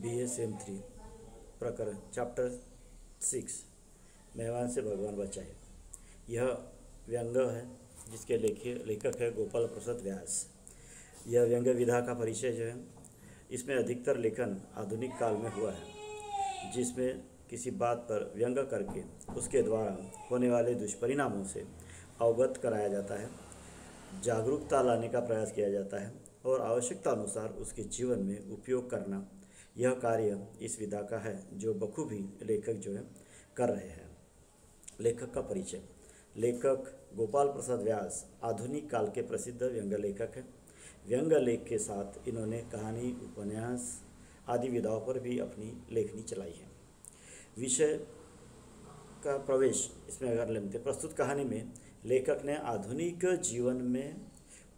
BSM3 प्रकरण chapter 6 मेहमान से भगवान बचाए। यह व्यंग है जिसके लेखक है गोपाल प्रसाद व्यास। यह व्यंग विधा का परिचय जो है इसमें अधिकतर लेखन आधुनिक काल में हुआ है, जिसमें किसी बात पर व्यंग करके उसके द्वारा होने वाले दुष्परिणामों से अवगत कराया जाता है, जागरूकता लाने का प्रयास किया जाता है और आवश्यकता अनुसार उसके जीवन में उपयोग करना, यह कार्य इस विधा का है जो बखूबी लेखक जो है कर रहे हैं। लेखक का परिचय। लेखक गोपाल प्रसाद व्यास आधुनिक काल के प्रसिद्ध व्यंग लेखक हैं। व्यंग लेख के साथ इन्होंने कहानी, उपन्यास आदि विधाओं पर भी अपनी लेखनी चलाई है। विषय का प्रवेश इसमें अगर लेते, प्रस्तुत कहानी में लेखक ने आधुनिक जीवन में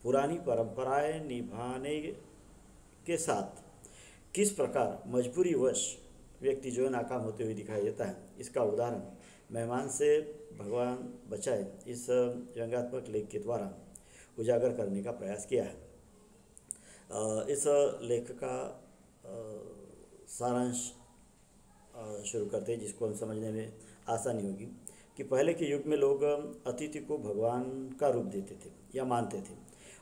पुरानी परंपराएं निभाने के साथ किस प्रकार मजबूरीवश व्यक्ति जो है नाकाम होते हुए दिखाई देता है, इसका उदाहरण मेहमान से भगवान बचाए इस व्यंग्यात्मक लेख के द्वारा उजागर करने का प्रयास किया है। इस लेख का सारांश शुरू करते हैं, जिसको हम समझने में आसानी होगी कि पहले के युग में लोग अतिथि को भगवान का रूप देते थे या मानते थे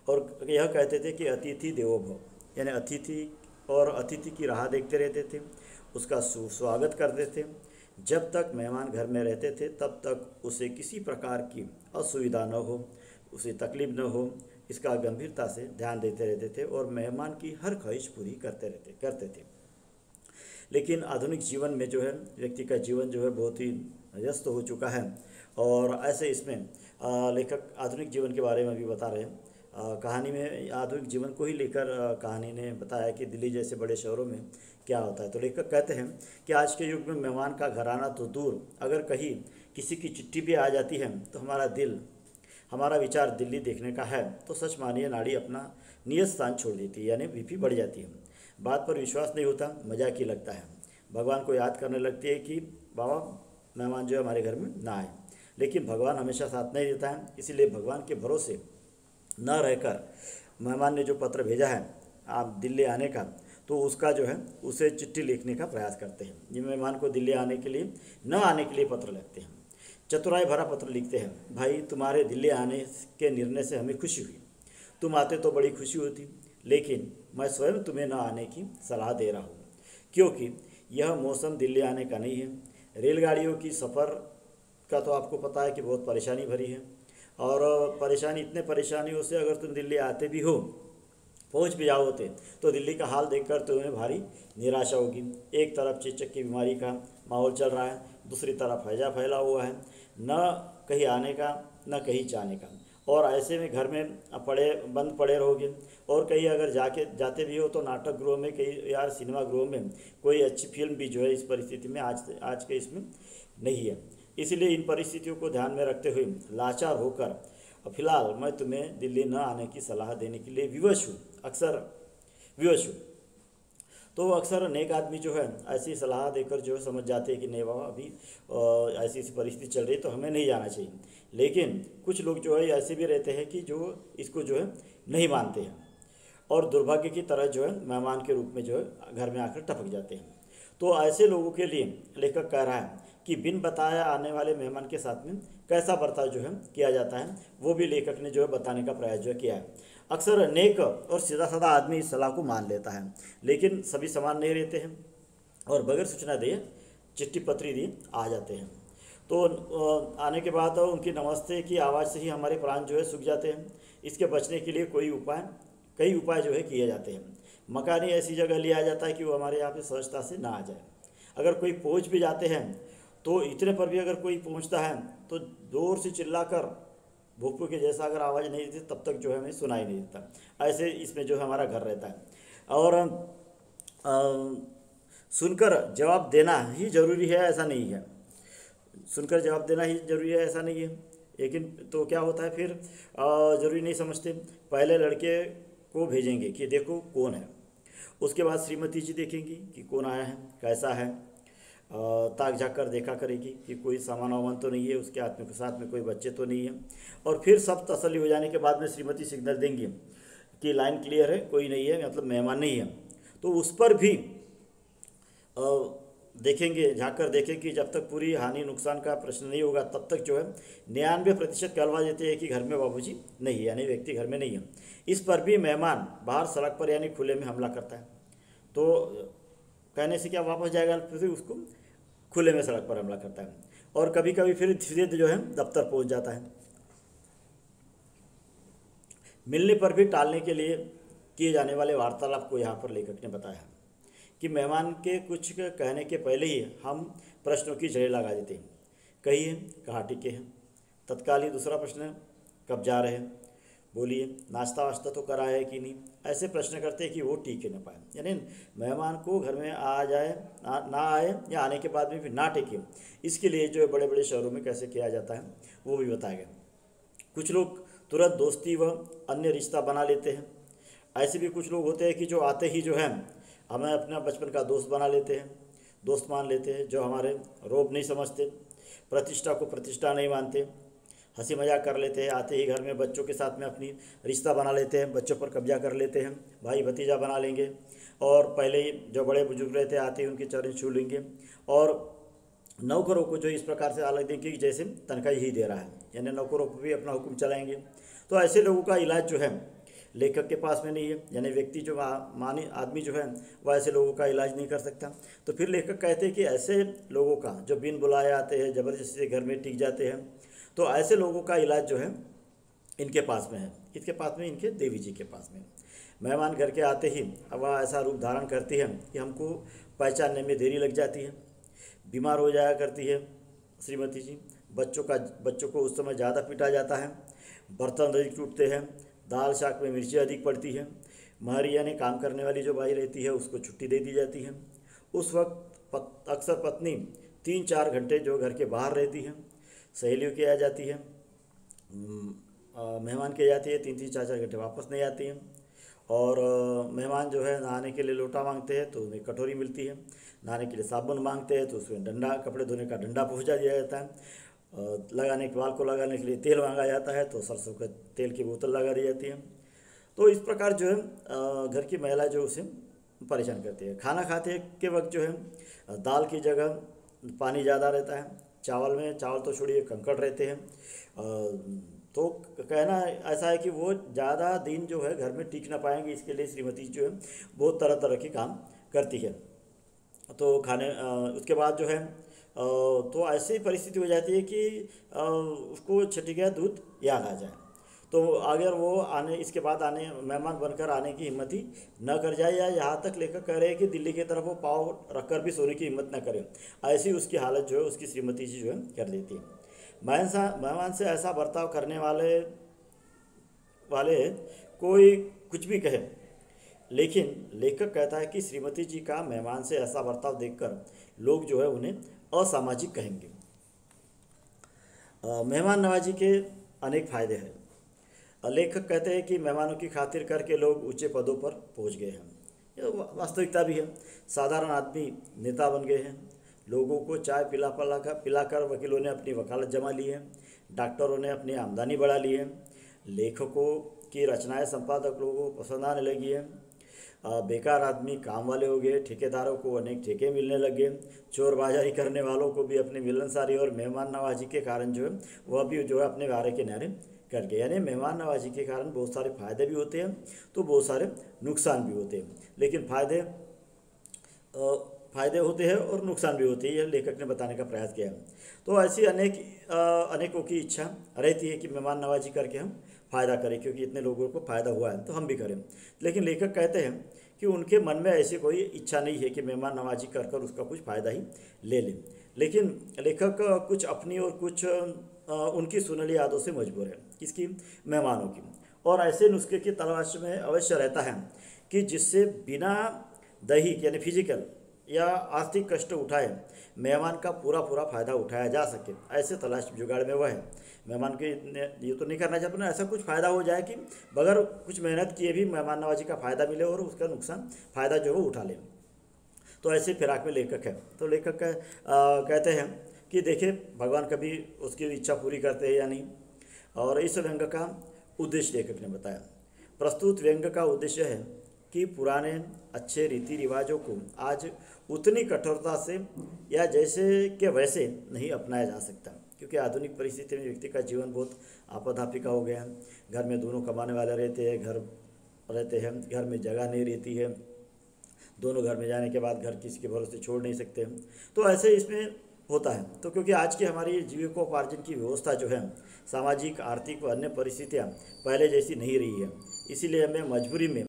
और यह कहते थे कि अतिथि देवो भव, यानी अतिथि की राह देखते रहते थे, उसका स्वागत करते थे। जब तक मेहमान घर में रहते थे तब तक उसे किसी प्रकार की असुविधा न हो, उसे तकलीफ न हो, इसका गंभीरता से ध्यान देते रहते थे और मेहमान की हर ख्वाहिश पूरी करते थे। लेकिन आधुनिक जीवन में जो है व्यक्ति का जीवन जो है बहुत ही व्यस्त हो चुका है और ऐसे इसमें लेखक आधुनिक जीवन के बारे में भी बता रहे हैं। कहानी में आधुनिक जीवन को ही लेकर कहानी ने बताया कि दिल्ली जैसे बड़े शहरों में क्या होता है। तो लेखक कहते हैं कि आज के युग में मेहमान का घर आना तो दूर, अगर कहीं किसी की चिट्ठी भी आ जाती है तो हमारा विचार दिल्ली देखने का है तो सच मानिए नाड़ी अपना नियत स्थान छोड़ देती है, यानी बीपी बढ़ जाती है। बात पर विश्वास नहीं होता, मजाक ही लगता है। भगवान को याद करने लगती है कि बाबा मेहमान जो है हमारे घर में ना आए, लेकिन भगवान हमेशा साथ नहीं देता है। इसीलिए भगवान के भरोसे न रहकर मेहमान ने जो पत्र भेजा है आप दिल्ली आने का, तो उसका जो है उसे चिट्ठी लिखने का प्रयास करते हैं। ये मेहमान को दिल्ली आने के लिए न आने के लिए पत्र लिखते हैं, चतुराई भरा पत्र लिखते हैं। भाई, तुम्हारे दिल्ली आने के निर्णय से हमें खुशी हुई, तुम आते तो बड़ी खुशी होती, लेकिन मैं स्वयं तुम्हें न आने की सलाह दे रहा हूँ, क्योंकि यह मौसम दिल्ली आने का नहीं है। रेलगाड़ियों की सफ़र का तो आपको पता है कि बहुत परेशानी भरी है और इतने परेशानियों से अगर तुम दिल्ली आते भी हो, पहुंच भी जाओगे, तो दिल्ली का हाल देखकर तुम्हें भारी निराशा होगी। एक तरफ चेचक की बीमारी का माहौल चल रहा है, दूसरी तरफ हैजा फैला हुआ है, न कहीं आने का न कहीं जाने का, और ऐसे में घर में बंद पड़े रहोगे। और कहीं अगर जाते भी हो तो नाटक गृह में, कहीं यार सिनेमा गृह में कोई अच्छी फिल्म भी जो है इस परिस्थिति में आज के इसमें नहीं है। इसलिए इन परिस्थितियों को ध्यान में रखते हुए लाचार होकर फिलहाल मैं तुम्हें दिल्ली न आने की सलाह देने के लिए विवश हूँ। तो अक्सर नेक आदमी जो है ऐसी सलाह देकर जो है समझ जाते हैं कि नहीं बाबा अभी ऐसी परिस्थिति चल रही है तो हमें नहीं जाना चाहिए। लेकिन कुछ लोग जो है ऐसे भी रहते हैं कि जो इसको जो है नहीं मानते हैं और दुर्भाग्य की तरह जो है मेहमान के रूप में जो है घर में आकर टपक जाते हैं। तो ऐसे लोगों के लिए लेखक कह रहा है कि बिन बताया आने वाले मेहमान के साथ में कैसा बर्ताव जो है किया जाता है, वो भी लेखक ने जो है बताने का प्रयास जो है किया है। अक्सर नेक और सीधा साधा आदमी इस सलाह को मान लेता है, लेकिन सभी समान नहीं रहते हैं और बगैर सूचना दिए चिट्ठी पत्री दिए आ जाते हैं। तो आने के बाद उनकी नमस्ते की आवाज़ से ही हमारे प्राण जो है सूख जाते हैं। इसके बचने के लिए कई उपाय जो है किए जाते हैं। मकानी ऐसी जगह लिया जाता है कि वो हमारे यहाँ पे सहजता से ना आ जाए। अगर कोई पहुँच भी जाते हैं तो इतने पर भी अगर कोई पहुंचता है तो जोर से चिल्लाकर भोंपू के जैसा अगर आवाज़ नहीं देती तब तक जो है हमें सुनाई नहीं देता। ऐसे इसमें जो है हमारा घर रहता है और सुनकर जवाब देना ही ज़रूरी है ऐसा नहीं है। सुनकर जवाब देना ही ज़रूरी है ऐसा नहीं है, लेकिन तो क्या होता है फिर ज़रूरी नहीं समझते। पहले लड़के को भेजेंगे कि देखो कौन है, उसके बाद श्रीमती जी देखेंगी कि कौन आया है, कैसा है, ताक झाँक कर देखा करेगी कि कोई सामान वामान तो नहीं है, उसके साथ में कोई बच्चे तो नहीं है। और फिर सब तसल्ली हो जाने के बाद में श्रीमती सिग्नल देंगी कि लाइन क्लियर है, कोई नहीं है, मतलब मेहमान नहीं है। तो उस पर भी देखेंगे, झाँक कर देखें कि जब तक पूरी हानि नुकसान का प्रश्न नहीं होगा तब तक जो है 99% कहलवा देते हैं कि घर में बाबूजी नहीं है, यानी व्यक्ति घर में नहीं है। इस पर भी मेहमान बाहर सड़क पर यानी खुले में हमला करता है। तो कहने से क्या वापस जाएगा, फिर उसको खुले में सड़क पर हमला करता है। और कभी कभी फिर सीधे जो है दफ्तर पहुंच जाता है। मिलने पर भी टालने के लिए किए जाने वाले वार्तालाप को यहाँ पर लेखक ने बताया कि मेहमान के कुछ कहने के पहले ही हम प्रश्नों की जड़ें लगा देते हैं। कहिए, कहाँ टिके हैं? तत्काल ही दूसरा प्रश्न है, कब जा रहे हैं? बोलिए, नाश्ता वाश्ता तो करा है कि नहीं? ऐसे प्रश्न करते हैं कि वो टिके न पाए, यानी मेहमान को घर में आ जाए ना आए या आने के बाद में भी ना टिके, इसके लिए जो बड़े बड़े शहरों में कैसे किया जाता है वो भी बताया गया। कुछ लोग तुरंत दोस्ती व अन्य रिश्ता बना लेते हैं। ऐसे भी कुछ लोग होते हैं कि जो आते ही जो है हमें अपना बचपन का दोस्त बना लेते हैं, दोस्त मान लेते हैं, जो हमारे रोब नहीं समझते, प्रतिष्ठा को प्रतिष्ठा नहीं मानते, हंसी मजाक कर लेते हैं। आते ही घर में बच्चों के साथ में अपनी रिश्ता बना लेते हैं, बच्चों पर कब्जा कर लेते हैं, भाई भतीजा बना लेंगे। और पहले ही जो बड़े बुजुर्ग रहते हैं आते ही उनके चरण छू लेंगे। और नौकरों को जो इस प्रकार से अलग देंगे कि जैसे तनख्वाही ही दे रहा है, यानी नौकरों पर भी अपना हुक्म चलाएंगे। तो ऐसे लोगों का इलाज जो है लेखक के पास में नहीं है, यानी व्यक्ति जो मानी आदमी जो है वह ऐसे लोगों का इलाज नहीं कर सकता। तो फिर लेखक कहते हैं कि ऐसे लोगों का जो बिन बुलाए आते हैं, ज़बरदस्ती से घर में टिक जाते हैं, तो ऐसे लोगों का इलाज जो है इनके पास में है। किसके पास में? इनके देवी जी के पास में। मेहमान घर के आते ही अब वह ऐसा रूप धारण करती है कि हमको पहचानने में देरी लग जाती है। बीमार हो जाया करती है श्रीमती जी, बच्चों को उस समय ज़्यादा पीटा जाता है, बर्तन अधिक टूटते हैं, दाल शाक में मिर्ची अधिक पड़ती है। महरी यानी काम करने वाली जो बाई रहती है उसको छुट्टी दे दी जाती है। उस वक्त अक्सर पत्नी 3-4 घंटे जो घर के बाहर रहती है, सहेलियों की आ जाती है, मेहमान की आ जाती है, 3-3 4-4 घंटे वापस नहीं आती हैं। और मेहमान जो है नहाने के लिए लोटा मांगते हैं तो उन्हें कटोरी मिलती है, नहाने के लिए साबुन मांगते हैं तो उसमें डंडा, कपड़े धोने का डंडा पहुँचा दिया जाता है, लगाने के बाल को लगाने के लिए तेल मांगा जाता है तो सरसों के तेल की बोतल लगा दी जाती है। तो इस प्रकार जो है घर की महिला जो उसे परेशान करती है। खाना खाते के वक्त जो है दाल की जगह पानी ज़्यादा रहता है, चावल तो छोड़िए कंकड़ रहते हैं। तो कहना ऐसा है कि वो ज़्यादा दिन जो है घर में टिक ना पाएंगे, इसके लिए श्रीमती जो है बहुत तरह तरह के काम करती है। तो उसके बाद जो है तो ऐसी परिस्थिति हो जाती है कि उसको छठी गया दूध याद आ जाए। तो अगर वो इसके बाद मेहमान बनकर आने की हिम्मत ही न कर जाए, या यहाँ तक लेकर कह रहे हैं कि दिल्ली की तरफ वो पाँव रखकर भी सोने की हिम्मत न करे, ऐसी उसकी हालत जो है उसकी श्रीमती जी जो है कर देती है। मेहमान से ऐसा बर्ताव करने वाले कोई कुछ भी कहे, लेकिन लेखक कहता है कि श्रीमती जी का मेहमान से ऐसा बर्ताव देखकर लोग जो है उन्हें असामाजिक कहेंगे। मेहमान नवाजी के अनेक फायदे हैं। लेखक कहते हैं कि मेहमानों की खातिर करके लोग ऊंचे पदों पर पहुंच गए हैं। यह वास्तविकता भी है। साधारण आदमी नेता बन गए हैं, लोगों को चाय पिलाकर वकीलों ने अपनी वकालत जमा ली है, डॉक्टरों ने अपनी आमदनी बढ़ा ली है, लेखकों की रचनाएं संपादक लोगों को पसंद आने लगी है, बेकार आदमी काम वाले हो गए, ठेकेदारों को अनेक ठेके मिलने लगे, चोर बाजारी करने वालों को भी अपनी मिलनसारी और मेहमान नवाजी के कारण जो है वह भी जो है अपने वारे के नारे कर गए। यानी मेहमान नवाजी के कारण बहुत सारे फायदे भी होते हैं तो बहुत सारे नुकसान भी होते हैं, लेकिन फायदे होते हैं और नुकसान भी होते हैं, यह लेखक ने बताने का प्रयास किया है। तो ऐसी अनेकों की इच्छा रहती है कि मेहमान नवाजी करके हम फ़ायदा करें, क्योंकि इतने लोगों को फ़ायदा हुआ है तो हम भी करें। लेकिन लेखक कहते हैं कि उनके मन में ऐसी कोई इच्छा नहीं है कि मेहमान नवाजी कर उसका कुछ फ़ायदा ही ले लें। लेकिन लेखक कुछ अपनी और कुछ उनकी सुनहली यादों से मजबूर है, किसकी? मेहमानों की। और ऐसे नुस्खे की तलाश में अवश्य रहता है कि जिससे बिना दैहिक यानी फिजिकल या आर्थिक कष्ट उठाए मेहमान का पूरा फ़ायदा उठाया जा सके। ऐसे तलाश जुगाड़ में वह है। मेहमान के ये तो नहीं करना चाहते ना, ऐसा कुछ फ़ायदा हो जाए कि बगैर कुछ मेहनत किए भी मेहमान नवाजी का फ़ायदा मिले और उसका फ़ायदा जो है वो उठा ले। तो ऐसे फिराक में लेखक है। तो लेखक कहते हैं कि देखिए भगवान कभी उसकी इच्छा पूरी करते हैं या नहीं। और इस व्यंग का उद्देश्य लेखक ने बताया। प्रस्तुत व्यंग का उद्देश्य है कि पुराने अच्छे रीति रिवाजों को आज उतनी कठोरता से या जैसे कि वैसे नहीं अपनाया जा सकता, क्योंकि आधुनिक परिस्थिति में व्यक्ति का जीवन बहुत आपाधापी का हो गया है। घर में दोनों कमाने वाले रहते हैं, घर में जगह नहीं रहती है, दोनों घर में जाने के बाद घर किसी के भरोसे छोड़ नहीं सकते। तो ऐसे इसमें होता है। तो क्योंकि आज की हमारी जीविकोपार्जन की व्यवस्था जो है, सामाजिक, आर्थिक व अन्य परिस्थितियाँ पहले जैसी नहीं रही है, इसीलिए हमें मजबूरी में